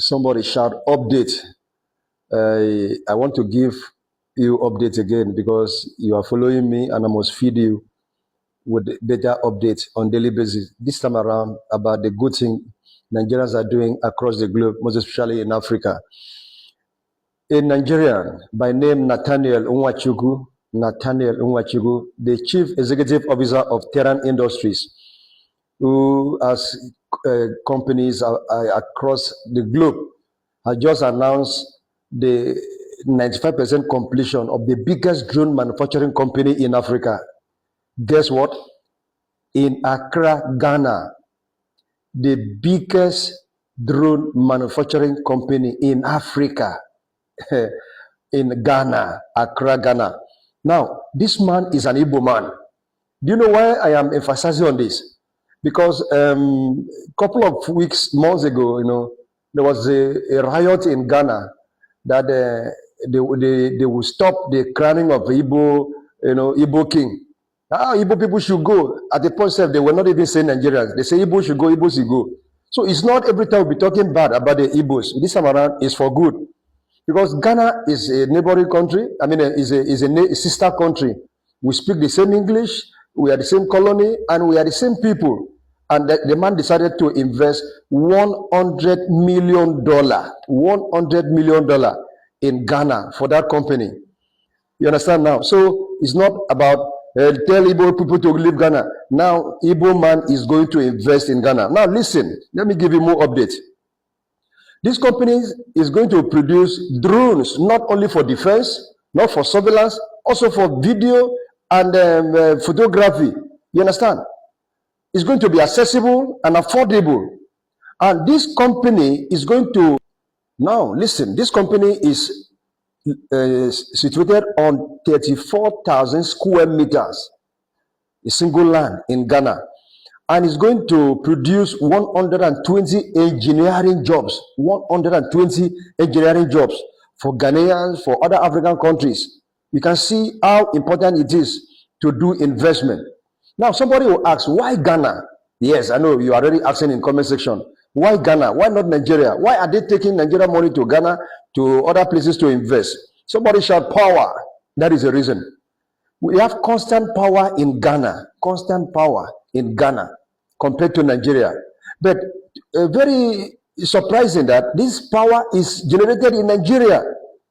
Somebody shout update. I want to give you updates again because you are following me and I must feed you with better updates on daily basis. This time around about the good thing Nigerians are doing across the globe, most especially in Africa. A Nigerian by name Nathaniel Unwachugu, the Chief Executive Officer of Terran Industries, who has companies across the globe, has just announced the 95% completion of the biggest drone manufacturing company in Africa. Guess what? In Accra, Ghana, the biggest drone manufacturing company in Africa, in Ghana, Accra, Ghana. Now, this man is an Igbo man. Do you know why I am emphasizing on this? Because a couple of months ago, there was a riot in Ghana that they will stop the crowning of Igbo king. Igbo people should go. At the point they were not even saying Nigerians. They say Igbo should go, Igbo should go. So it's not every time we'll be talking bad about the Igbos. This time around is for good. Because Ghana is a neighboring country. I mean, is a sister country. We speak the same English. We are the same colony, and we are the same people. And the man decided to invest $100 million, $100 million in Ghana for that company. You understand now? So it's not about tell Igbo people to leave Ghana. Now, Igbo man is going to invest in Ghana. Now, listen, let me give you more updates. This company is going to produce drones, not only for defense, not for surveillance, also for video and photography. You understand? It's going to be accessible and affordable. And this company is going to, now listen, this company is situated on 34,000 square meters, a single land in Ghana, and is going to produce 120 engineering jobs, 120 engineering jobs for Ghanaians, for other African countries. You can see how important it is to do investment. Now, somebody will ask, why Ghana? Yes, I know you are already asking in comment section. Why Ghana? Why not Nigeria? Why are they taking Nigerian money to Ghana, to other places to invest? Somebody shout power. That is the reason. We have constant power in Ghana, compared to Nigeria. But very surprising that this power is generated in Nigeria.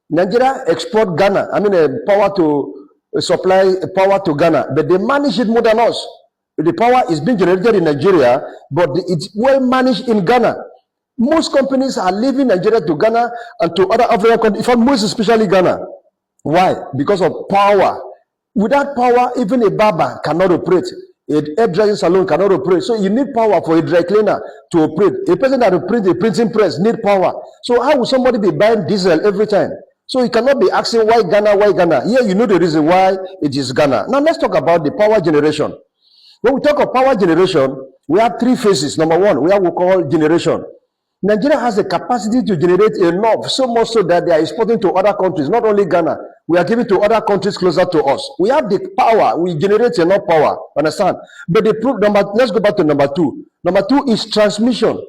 Nigeria export Ghana, power to supply power to Ghana, but they manage it more than us. The power is being generated in Nigeria, but it's well managed in Ghana. Most companies are leaving Nigeria to Ghana and to other African countries, in fact, most especially Ghana. Why? Because of power. Without power, even a barber cannot operate. A hairdressing salon cannot operate. So you need power for a dry cleaner to operate. A person that operates a printing press need power. So how will somebody be buying diesel every time? So you cannot be asking why Ghana, why Ghana. Here you know the reason why it is Ghana. Now let's talk about the power generation. When we talk of power generation, we have three phases. Number one, we have what we call generation. Nigeria has the capacity to generate enough, so much so that they are exporting to other countries, not only Ghana. We are giving to other countries closer to us. We have the power. We generate enough power. Understand? But let's go back to number two. Number two is transmission.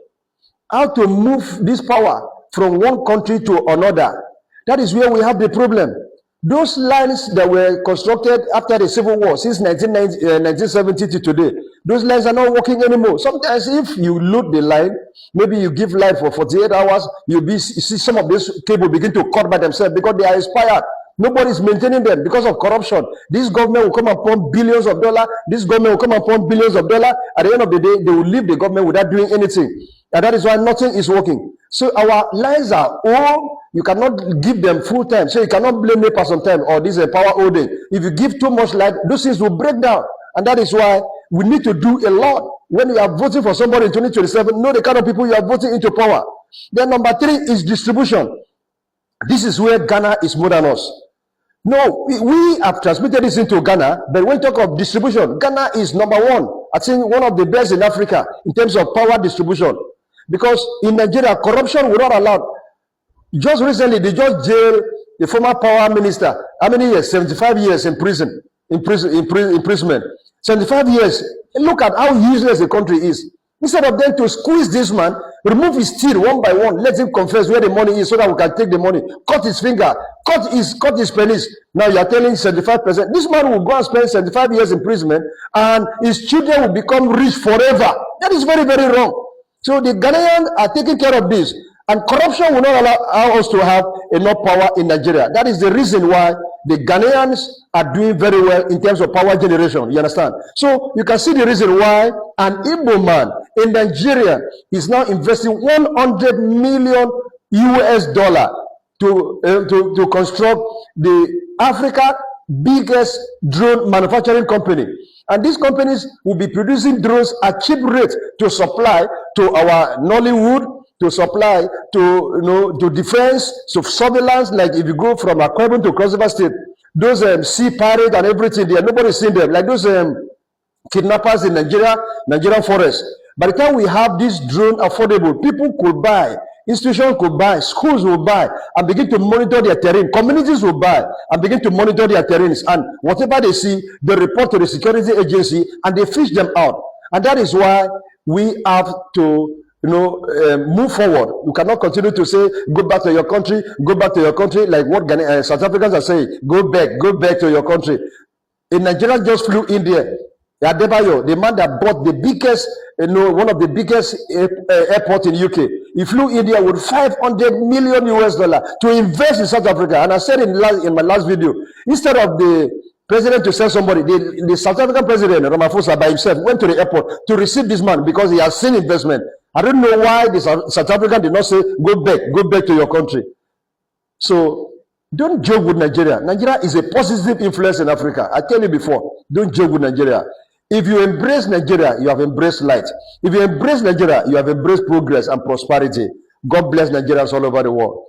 How to move this power from one country to another. That is where we have the problem. Those lines that were constructed after the Civil War, since 1970 to today, those lines are not working anymore. Sometimes if you load the line, maybe you give light for 48 hours, you see some of these cables begin to cut by themselves because they are expired. Nobody is maintaining them because of corruption. This government will come and pump billions of dollars. This government will come and pump billions of dollars. At the end of the day, they will leave the government without doing anything. And that is why nothing is working. So our lines are old. You cannot give them full time. So you cannot blame NEPA sometime or this is a power holding. If you give too much light, those things will break down. And that is why we need to do a lot. When you are voting for somebody in 2027, know the kind of people you are voting into power. Then number three is distribution. This is where Ghana is more than us. No, we have transmitted this into Ghana, but when we talk of distribution, Ghana is number one. I think one of the best in Africa in terms of power distribution. Because in Nigeria, corruption will not allow. Just recently, they just jailed the former power minister. How many years? 75 years in prison. Imprisonment. 75 years. Look at how useless the country is. Instead of them to squeeze this man, remove his teeth one by one, let him confess where the money is so that we can take the money. Cut his finger, cut his penis. Now you are telling 75%. This man will go and spend 75 years imprisonment and his children will become rich forever. That is very, very wrong. So the Ghanaians are taking care of this. And corruption will not allow us to have enough power in Nigeria. That is the reason why the Ghanaians are doing very well in terms of power generation. You understand? So you can see the reason why an Igbo man in Nigeria is now investing 100 million US dollar to construct the Africa biggest drone manufacturing company. And these companies will be producing drones at cheap rate to supply to our Nollywood, to supply to defense, to surveillance. Like if you go from Akwa to Cross River State, those sea pirates and everything there, nobody's seen them. Like those kidnappers in Nigerian forest. By the time we have this drone affordable, people could buy, institutions could buy, schools will buy, and begin to monitor their terrain. Communities will buy and begin to monitor their terrains. And whatever they see, they report to the security agency and they fish them out. And that is why we have to move forward. You cannot continue to say, go back to your country, like what South Africans are saying, go back to your country. A Nigerian just flew in there. Adebayo, the man that bought the biggest, one of the biggest airports in UK. He flew India with 500 million US dollar to invest in South Africa. And I said in my last video, instead of the president to send somebody, the South African president, Ramaphosa, by himself, went to the airport to receive this man because he has seen investment. I don't know why the South African did not say, go back to your country. So don't joke with Nigeria. Nigeria is a positive influence in Africa. I tell you before, don't joke with Nigeria. If you embrace Nigeria, you have embraced light. If you embrace Nigeria, you have embraced progress and prosperity. God bless Nigerians all over the world.